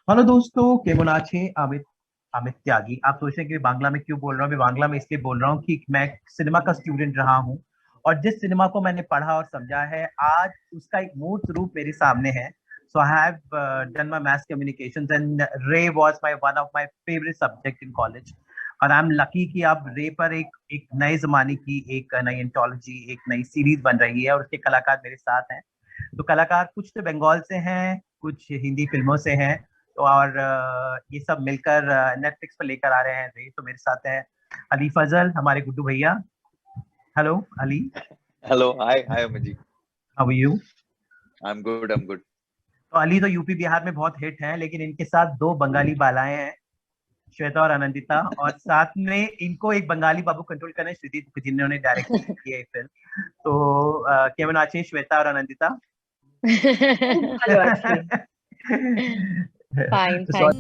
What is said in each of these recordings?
Hello दोस्तों, केमन आछे अमित अमित त्यागी। आप सोच रहे हैं कि बांग्ला में क्यों बोल रहा हूँ? मैं बांग्ला में इसलिए बोल रहा हूँ कि मैं सिनेमा का स्टूडेंट रहा हूँ, और जिस सिनेमा को मैंने पढ़ा और समझा है, आज उसका एक मूर्त रूप मेरे सामने है। So I have done my mass communications and ray was my one of my favourite subject in college. और आई एम लकी कि अब रे पर एक एक नए जमाने की एक नई एंथोलॉजी, एक नई सीरीज बन रही है, और उसके कलाकार मेरे साथ हैं। तो कलाकार कुछ तो बंगाल से हैं, कुछ हिंदी फिल्मों से हैं। तो और ये सब मिलकर नेटफ्लिक्स पर लेकर आ रहे हैं। तो मेरे साथ हैं अली फजल, हमारे गुड्डू भैया। Hello Ali. Hello, hi, Amit ji. How are you? I'm good, I'm good. तो अली तो यूपी बिहार में बहुत हिट हैं, लेकिन इनके साथ दो बंगाली बालाएं हैं, श्वेता और आनंदिता। और साथ में इनको एक बंगाली बाबू कंट्रोल कर रहे हैं, श्रुति मुखर्जी, जिन्होंने डायरेक्ट की है ये फिल्म। तो केमन आछे श्वेता और आनंदिता? ভালো আছি। Fine, So, thank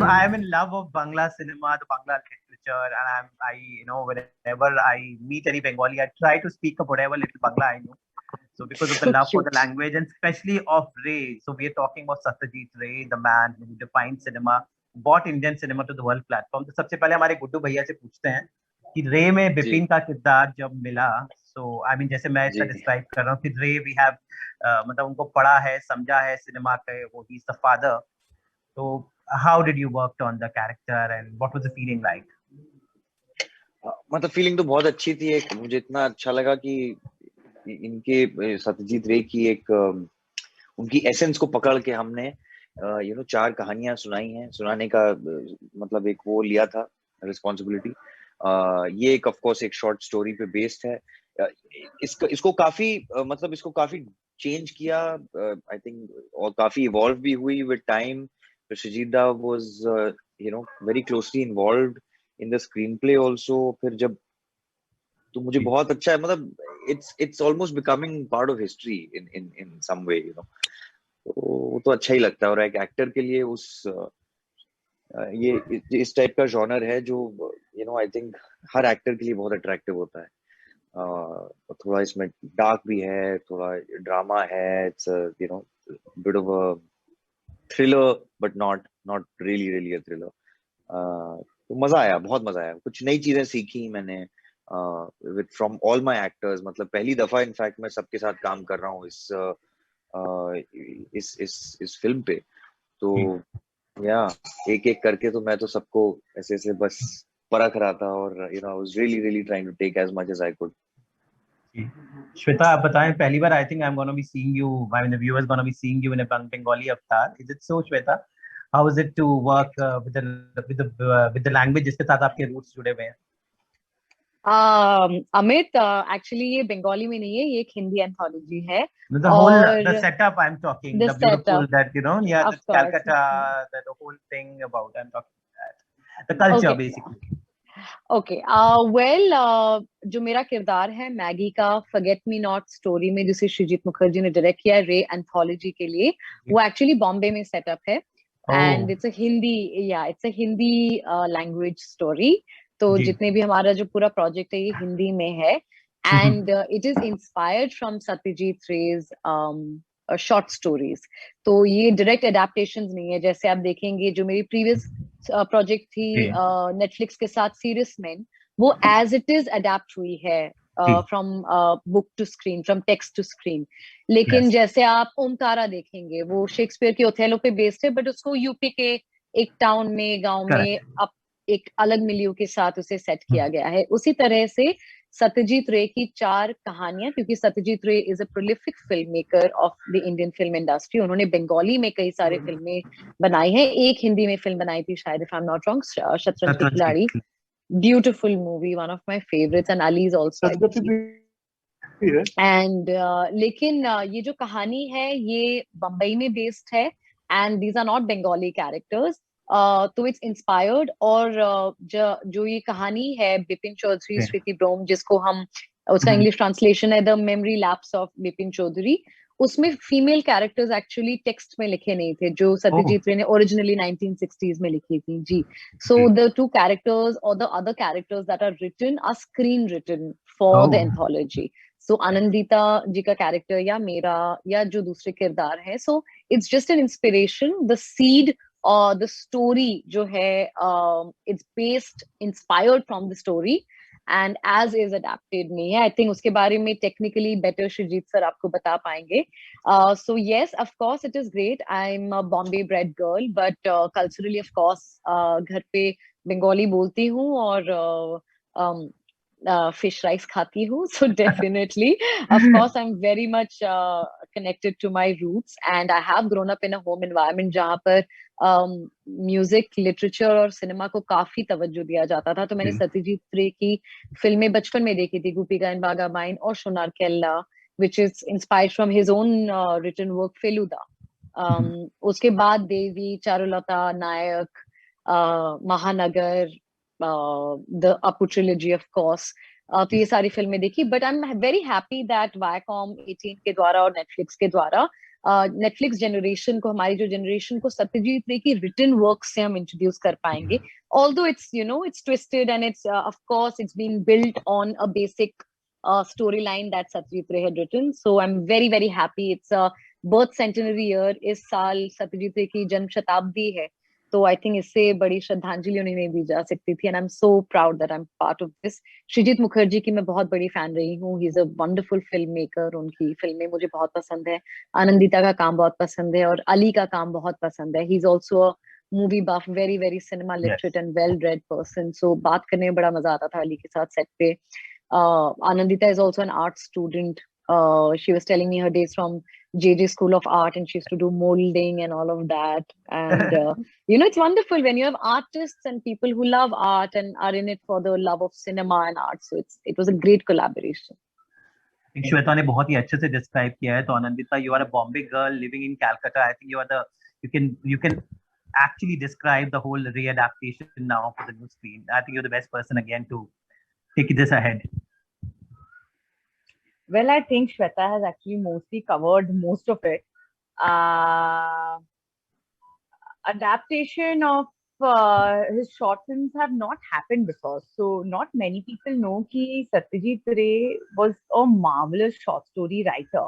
I am in love of Bangla cinema, the Bangla literature, and whenever I meet any Bengali, I try to speak of whatever little Bangla I know. So because of the so love for the cute. language, and especially of Ray. So we are talking about Satyajit Ray, the man who defined cinema, brought Indian cinema to the world platform. तो सबसे पहले हमारे गुड्डू भैया से पूछते हैं कि रे में जी बिपिन का किरदार जब मिला। सो आई मीन, जैसे मैं इसका जी जी डिस्क्राइब कर रहा हूँ कि रे वी हैव मतलब उनको पढ़ा है, समझा है सिनेमा के, वो ही इज द फादर। तो how did you work on the character and what was the feeling like? मतलब फीलिंग तो बहुत अच्छी थी। एक मुझे इतना अच्छा लगा कि इनके सत्यजीत रे की एक उनकी एसेंस को पकड़ के हमने चार कहानियां सुनाई हैं। सुनाने का मतलब एक वो लिया था रिस्पॉन्सिबिलिटी। ये एक ऑफ कोर्स एक शॉर्ट स्टोरी पे बेस्ड है। अ, इसको काफी मतलब इसको काफी चेंज किया आई थिंक, और काफी इवॉल्व भी हुई with time. Shajida was very closely involved in the screenplay also। फिर जब तो मुझे जी। बहुत अच्छा है, मतलब it's almost becoming part of history in in in some way तो वो तो अच्छा ही लगता है। और एक एक्टर के लिए ये इस टाइप का जॉनर है जो आई थिंक हर एक्टर के लिए बहुत अट्रैक्टिव होता है। थोड़ा इसमें डार्क भी है, थोड़ा ड्रामा है। It's bit of a thriller, but not really really a thriller. तो मजा आया, बहुत मजा आया। कुछ नई चीजें सीखी मैंने with from all my actors. मतलब पहली दफा इनफैक्ट मैं सबके साथ काम कर रहा हूँ इस फिल्म पे। तो जी। या एक एक करके तो मैं तो सबको ऐसे ऐसे बस परख रहा था, और I was really really trying to take as much as I could. जी। श्वेता, आप बताएं, पहली बार I think I am gonna be seeing you, I mean the viewers gonna be seeing you in a Bengali avatar. Is it so, Shweta? How is it to work with the language जिसके साथ आपके roots जुड़े हुए हैं? Amit, actually ये बंगाली में नहीं है, ये एक हिंदी एंथोलॉजी है। The और setup I'm talking, the the beautiful setup, that yeah, the of course. Calcutta, the whole thing about I'm talking that. The culture okay, basically. Okay. Well, जो मेरा किरदार है मैगी का, फॉरगेट मी नॉट स्टोरी में, जिसे सृजित मुखर्जी ने direct किया है रे एंथोलॉजी के लिए, जी। वो एक्चुअली बॉम्बे में सेटअप है। And Oh, it's a Hindi, या it's a Hindi language story. तो जी। जितने भी हमारा जो पूरा प्रोजेक्ट है ये हिंदी में है। And it is inspired from Satyajit Ray's short stories. तो ये डायरेक्ट एडेप्टेशन नहीं है। जैसे आप देखेंगे जो मेरी प्रीवियस प्रोजेक्ट थी जी। नेटफ्लिक्स के साथ, सीरियस मैन, वो एज इट इज अडेप्ट हुई है जी। From book to screen, from text to screen. लेकिन Yes. जैसे आप ओमकारा देखेंगे, वो शेक्सपियर के ओथेलो पे बेस्ड है, बट उसको यूपी के एक टाउन में, गांव में, Correct. अब एक अलग मिलियो के साथ उसे सेट किया गया है। उसी तरह से सत्यजीत रे की चार कहानियां, क्योंकि सत्यजीत रे is a prolific film maker of the Indian film industry. उन्होंने बंगाली में कई सारे फिल्में बनाई हैं, एक हिंदी में फिल्म बनाई थी शायद, if I am not wrong, Shatranj ke Shatranj Khiladi. की। Beautiful movie, one of my favourites, and Ali is also Sadgati actually. भी है। एंड लेकिन ये जो कहानी है ये बम्बई में बेस्ड है। And these are not Bengali characters. तो इट्स इंस्पायर्ड। और जो ये कहानी है बिपिन चौधरी Okay. स्मृति ब्रोम, जिसको हम उसका इंग्लिश ट्रांसलेशन है the memory lapse of Bipin Chaudhuri, उसमें फीमेल कैरेक्टर्स एक्चुअली टेक्स्ट में लिखे नहीं थे, जो सत्यजीत रे ने ओरिजिनली 1960s में लिखी थी जी। सो द टू कैरेक्टर्स और the other characters that are written are screen written for the anthology. So Anandita ji का कैरेक्टर या मेरा या जो दूसरे किरदार है, so it's just an inspiration, the seed और द स्टोरी जो है it's based inspired from the story and as is adapted नहीं है। आई थिंक उसके बारे में टेक्निकली बेटर श्रीजीत सर आपको बता पाएंगे। So yes, of course it is great. I am a Bombay bread girl, but culturally of course घर पे बंगाली बोलती हूँ और fish rice khati hu. So definitely, of course, I'm very much connected to my roots, and I have grown up in a home environment जहाँ पर music, literature और cinema को काफी तवज्जो दिया जाता था। तो मैंने सत्यजीत रे की फिल्में बचपन में देखी थी, गोपी गायन बागा बाइन और सोनार केल्ला, which is inspired from his own written work Feluda. उसके बाद देवी, Charulata, Nayak, Mahanagar, the Apu trilogy of course. तो ये सारी फिल्में देखी, but I am very happy that Viacom 18 के द्वारा और नेटफ्लिक्स के द्वारा नेटफ्लिक्स जनरेशन को, हमारी जो जनरेशन को सत्यजीत रे की रिटन वर्क से हम इंट्रोड्यूस कर पाएंगे। Although it's it's twisted and it's of course it's been built on a basic storyline that Satyajit Ray had written. So I'm very, very happy. It's a birth centenary year. इस साल सत्यजीत रे की जन्म शताब्दी है, तो आई थिंक इससे बड़ी श्रद्धांजलि उन्हें नहीं दी जा सकती थी। And I am so proud that I am part of this. Srijit Mukherji की मैं बहुत बड़ी फैन रही हूँ। He is a wonderful film maker. उनकी फिल्में मुझे बहुत पसंद है। आनंदिता का काम बहुत पसंद है और अली का काम बहुत पसंद है। He is also a movie buff, very very cinema literate and well read person. So बात करने में बड़ा मजा आता था अली के साथ सेट पे। Anandita is also an art student. She was telling me her days from JJ School of Art, and she used to do molding and all of that. And it's wonderful when you have artists and people who love art and are in it for the love of cinema and art. So it was a great collaboration. Shweta ने बहुत ही अच्छे से describe किया है। तो Anandita, you are a Bombay girl living in Calcutta. I think you can actually describe the whole readaptation now for the new screen. I think you're the best person again to take this ahead. Well, I think Shweta has actually mostly covered most of it. Adaptation of his short films have not happened before. So not many people know कि Satyajit Ray was a marvelous short story writer,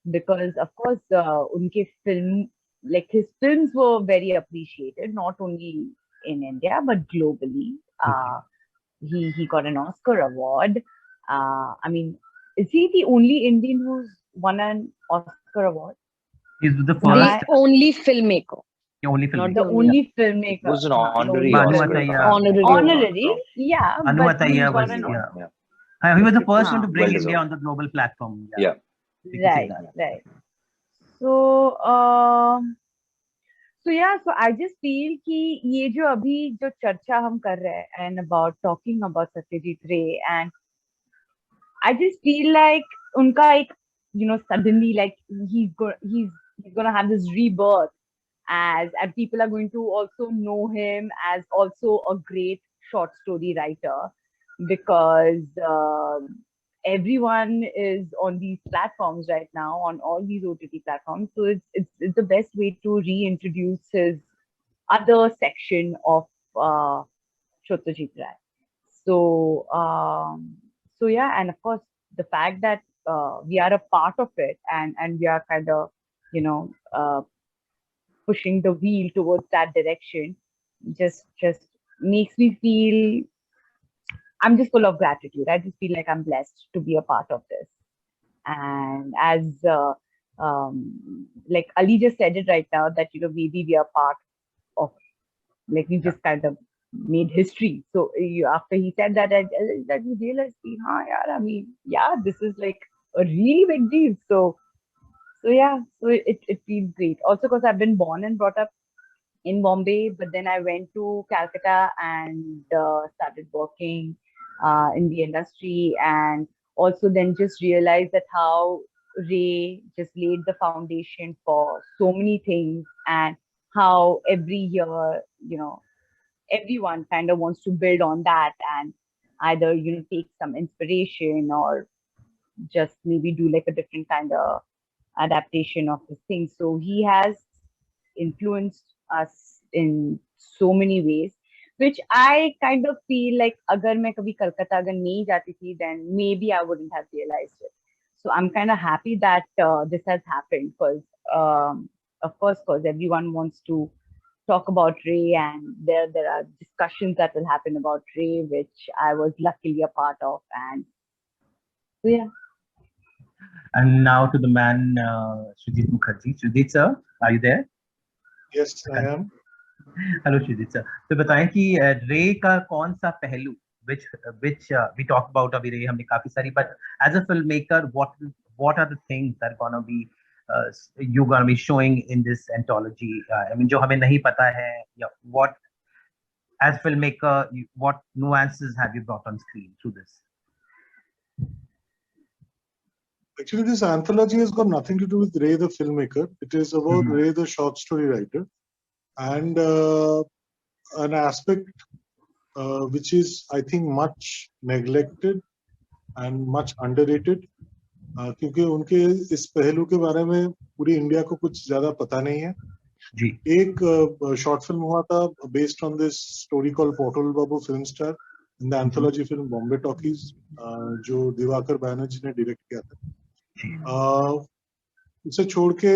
because of course उनके film, like his films were very appreciated, not only in India but globally. He got an Oscar award. I mean, is he the only Indian who's won an Oscar award? He's the first. The only filmmaker. The only filmmaker. Not the only filmmaker. It was an honorary Banu Oscar. Attaiya. Honorary, yeah. Banu but Attaiya he got was, an yeah. He was the first one to bring Well India deserved. on the global platform. Yeah. You can say Right, that. right. So, so I just feel कि ये जो अभी जो चर्चा हम कर रहे हैं and about talking about Satyajit Ray, and I just feel like उनका एक suddenly like he's gonna have this rebirth, and people are going to also know him as also a great short story writer, because everyone is on these platforms right now, on all these OTT platforms. So it's the best way to reintroduce his other section of Satyajit Ray. So yeah, and of course the fact that we are a part of it, and we are kind of pushing the wheel towards that direction, just makes me feel, I'm just full of gratitude. I just feel like I'm blessed to be a part of this. And as like Ali just said it right now, that maybe we are part of, like, we just kind of made history. So after he said that, that we realized, I mean, yeah, this is like a really big deal. So yeah, so it feels great. Also because I've been born and brought up in Bombay, but then I went to Calcutta and started working in the industry, and also then just realized that how Ray just laid the foundation for so many things, and how every year, you know, everyone kind of wants to build on that and either, you know, take some inspiration or just maybe do like a different kind of adaptation of this thing. So he has influenced us in so many ways, which I kind of feel like agar मैं कभी कलकत्ता अगर नहीं जाती थी, then maybe I wouldn't have realized it. So I'm kind of happy that this has happened because, of course, because everyone wants to talk about Ray, and there are discussions that will happen about Ray, which I was luckily a part of, and so yeah. And now to the man, Sujit Mukherjee. Sujit sir, are you there? Yes, I am. Hello Srijit sir, तो बताएं कि रे का कौन सा पहलू which we talked about अभी रे हमने काफी सारी, but as a filmmaker what are the things that gonna be you gonna be showing in this anthology, I mean जो हमें नहीं पता है, या what as filmmaker what nuances have you brought on screen through this? Actually, this anthology has got nothing to do with Ray the filmmaker. It is about Ray the short story writer, and an aspect which is, I think, much neglected and much underrated, क्योंकि उनके इस पहलू के बारे में पूरी India को कुछ ज्यादा पता नहीं है जी। एक शॉर्ट फिल्म हुआ था based on this story called portal Babu film star in the anthology film Bombay talkies, जो दिवाकर बैनर्जी ने डायरेक्ट किया था। इसे छोड़ के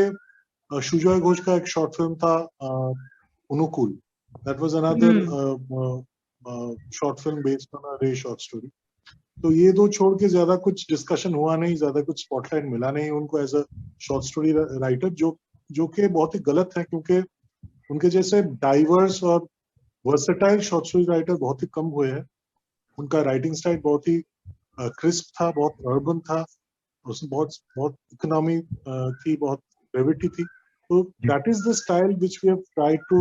सुजॉय घोष का एक शॉर्ट फिल्म था अनुकूल, that was another short film based on a रे शॉर्ट स्टोरी। तो ये दो छोड़ के ज्यादा कुछ डिस्कशन हुआ नहीं, ज्यादा कुछ स्पॉटलाइट मिला नहीं उनको as a short story writer, जो कि बहुत ही गलत है, क्योंकि उनके जैसे डाइवर्स और वर्सेटाइल शॉर्ट स्टोरी राइटर बहुत ही कम हुए हैं। उनका राइटिंग स्टाइल बहुत ही क्रिस्प था, बहुत अर्बन था, उसमें बहुत इकोनॉमी थी, बहुत ब्रेविटी थी। तो that is the style which we have tried to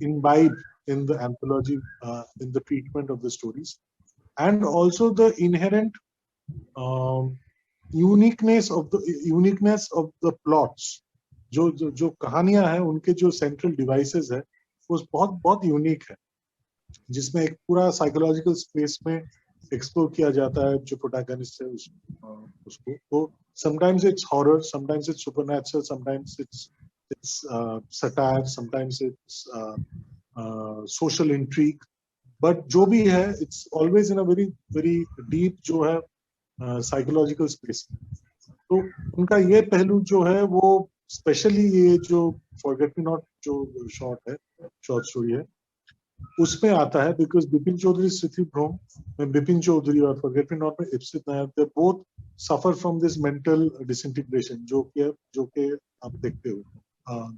imbibe in the anthology, in the treatment of the stories, and also the inherent uniqueness of the plots. जो कहानियां हैं, उनके जो सेंट्रल डिवाइसेस है वो बहुत यूनिक है, जिसमें एक पूरा साइकोलॉजिकल स्पेस में एक्सप्लोर किया जाता है जो प्रोटैगनिस्ट है उसको। तो sometimes it's horror, sometimes it's supernatural, sometimes it's satire, sometimes it's social intrigue, but जो भी है it's always in a very very deep जो है साइकोलॉजिकल स्पेस। तो उनका ये पहलू जो है वो स्पेशली ये जो फॉरगेट मी नॉट जो शॉर्ट स्टोरी है उसमें आता है, बिकॉज बिपिन चौधरी स्थिति भ्रम में बिपिन चौधरी और फॉरगेट मी नॉट में Ipsit Nair, they both suffer from this mental disintegration जो कि आप देखते हो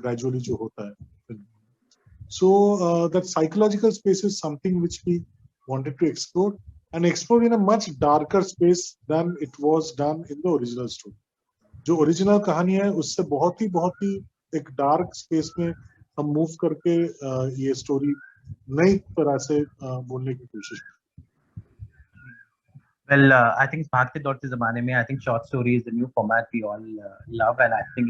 ग्रेजुअली जो होता है। So that psychological space is something which we wanted to explore, and explore in a much darker space than it was done in the original story. जो original कहानी है उससे बहुत ही एक डार्क स्पेस में हम मूव करके ये स्टोरी नई तरह से बोलने की कोशिश की। Well, I think भागते दौड़ते ज़माने में I think short story is the new format we all love, and I think